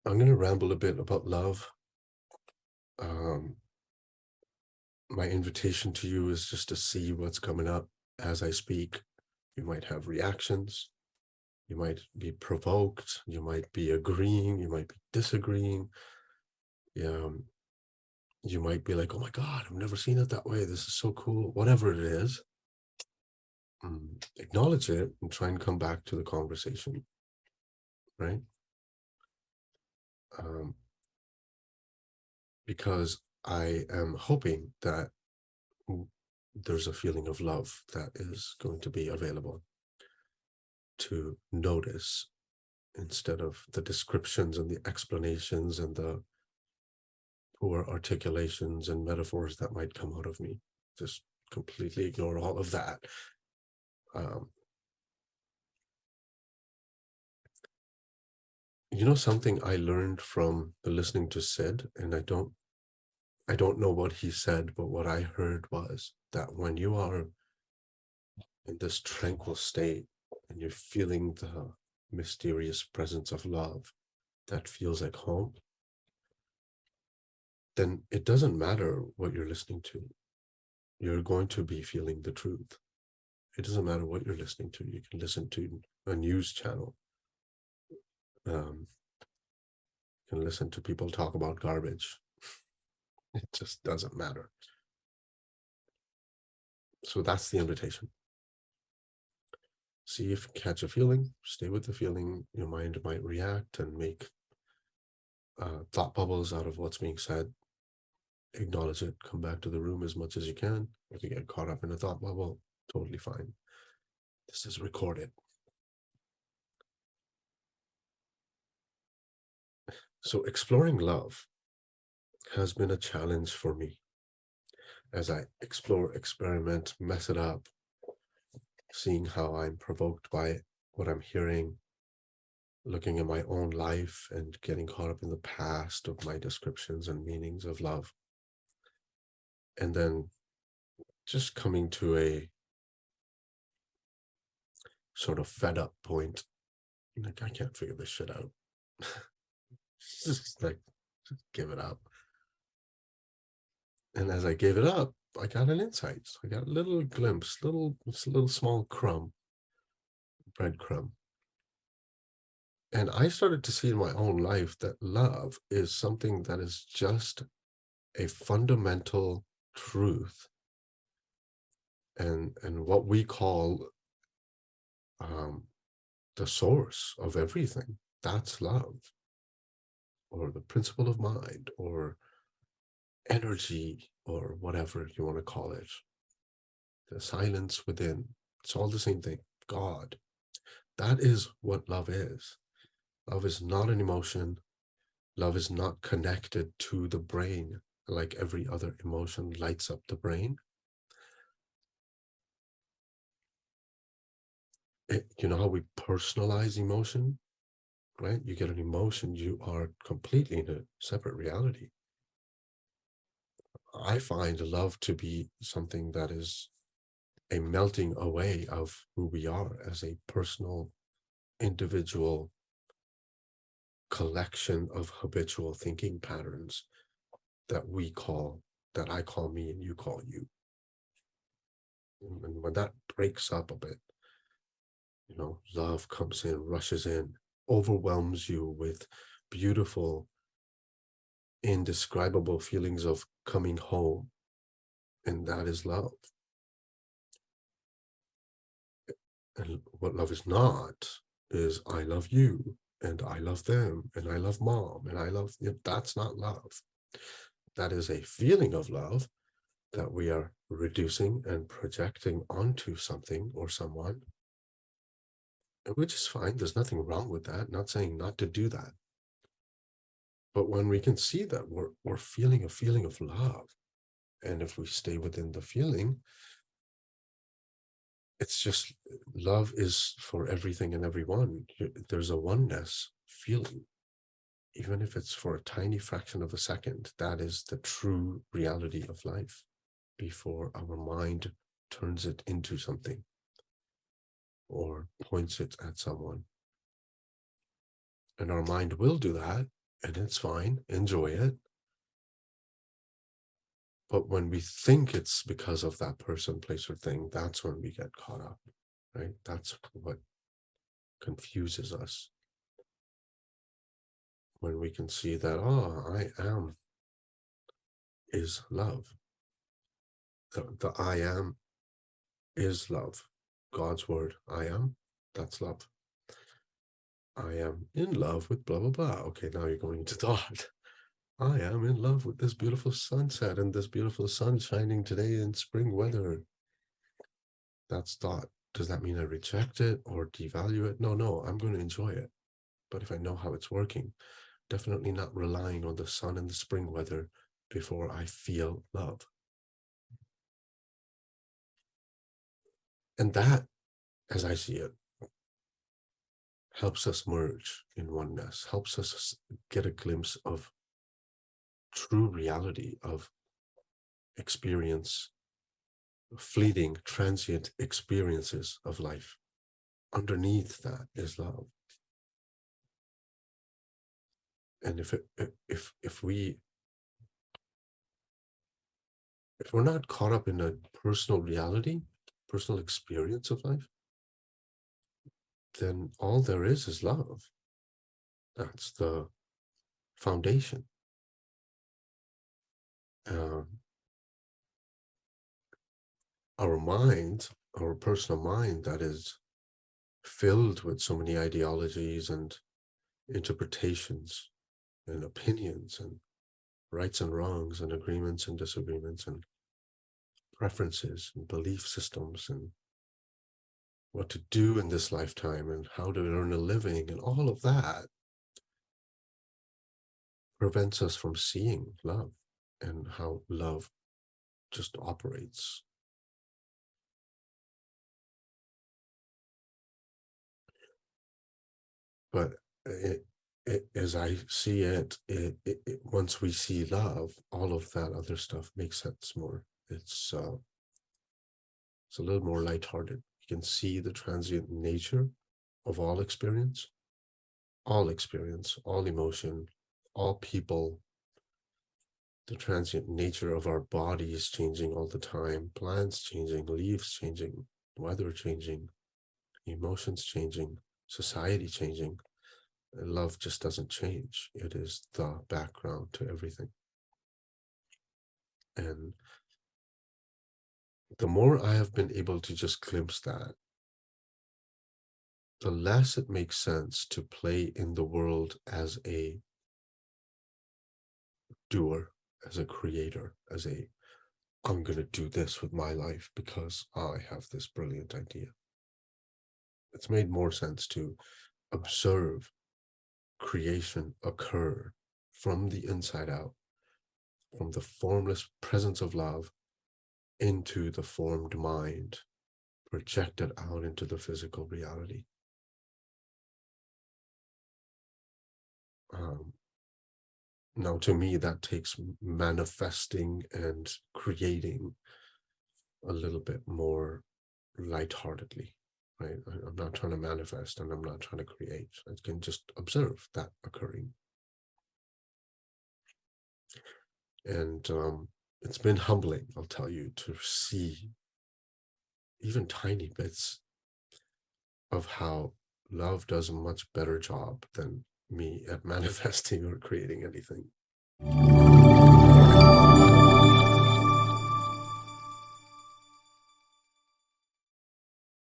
I'm going to ramble a bit about love. Um, my invitation to you is just to see what's coming up as I speak. You might have reactions. You might be provoked. You might be agreeing. You might be disagreeing. You might be like, oh my God, I've never seen it that way. This is so cool. Whatever it is, acknowledge it and try and come back to the conversation, right? Because I am hoping that there's a feeling of love that is going to be available to notice instead of the descriptions and the explanations and the poor articulations and metaphors that might come out of me. Just completely ignore all of that. You know, something I learned from the listening to Sid, and I don't know what he said, but what I heard was that when you are in this tranquil state and you're feeling the mysterious presence of love that feels like home, then it doesn't matter what you're listening to. You're going to be feeling the truth. It doesn't matter what you're listening to. You can listen to a news channel. You can listen to people talk about garbage. It just doesn't matter. So that's the invitation. See if you catch a feeling, stay with the feeling. Your mind might react and make thought bubbles out of what's being said. Acknowledge it, come back to the room as much as you can. If you get caught up in a thought bubble, totally fine. This is recorded. So exploring love has been a challenge for me as I explore, experiment, mess it up, seeing how I'm provoked by what I'm hearing, looking at my own life and getting caught up in the past of my descriptions and meanings of love. And then just coming to a sort of fed up point. Like, I can't figure this shit out. Just like, just give it up. And as I gave it up, I got an insight. I got a little glimpse, little small crumb, breadcrumb. And I started to see in my own life that love is something that is just a fundamental truth and what we call the source of everything. That's love, or the principle of mind, or energy, or whatever you want to call it. The silence within. It's all the same thing. God. That is what love is. Love is not an emotion. Love is not connected to the brain like every other emotion lights up the brain. You know how we personalize emotion, right? You get an emotion, you are completely in a separate reality. I find love to be something that is a melting away of who we are as a personal, individual collection of habitual thinking patterns that I call me and you call you. And when that breaks up a bit, you know, love comes in, rushes in, overwhelms you with beautiful, indescribable feelings of coming home. And that is love. And what love is not is I love you and I love them and I love mom and I love you. That's not love. That is a feeling of love that we are reducing and projecting onto something or someone, which is fine. There's nothing wrong with that. Not saying not to do that. But when we can see that we're feeling a feeling of love, and if we stay within the feeling, it's just love is for everything and everyone. There's a oneness feeling, even if it's for a tiny fraction of a second. That is the true reality of life before our mind turns it into something or points it at someone. And our mind will do that and it's fine, enjoy it. But when we think it's because of that person, place, or thing, that's when we get caught up, right? That's what confuses us. When we can see that, oh, I am is love. The I am is love. God's word, I am, that's love. I am in love with blah, blah, blah. Okay, now you're going into thought. I am in love with this beautiful sunset and this beautiful sun shining today in spring weather. That's thought. Does that mean I reject it or devalue it? No, I'm going to enjoy it. But if I know how it's working, definitely not relying on the sun and the spring weather before I feel love. And that, as I see it, helps us merge in oneness, helps us get a glimpse of true reality of experience, fleeting, transient experiences of life. Underneath that is love. And if we're not caught up in a personal reality, personal experience of life, then all there is love. That's the foundation. Our mind, our personal mind that is filled with so many ideologies and interpretations and opinions and rights and wrongs and agreements and disagreements and preferences and belief systems and what to do in this lifetime and how to earn a living and all of that prevents us from seeing love and how love just operates. But as I see it, once we see love, all of that other stuff makes sense more. It's a little more lighthearted. You can see the transient nature of all experience, all emotion, all people, the transient nature of our bodies changing all the time, plants changing, leaves changing, weather changing, emotions changing, society changing. Love just doesn't change. It is the background to everything. And the more I have been able to just glimpse that, the less it makes sense to play in the world as a doer, as a creator, as a, I'm going to do this with my life because I have this brilliant idea. It's made more sense to observe creation occur from the inside out, from the formless presence of love into the formed mind, projected out into the physical reality. Now, to me, that takes manifesting and creating a little bit more lightheartedly, right? I'm not trying to manifest and I'm not trying to create. I can just observe that occurring. And it's been humbling, I'll tell you, to see even tiny bits of how love does a much better job than me at manifesting or creating anything.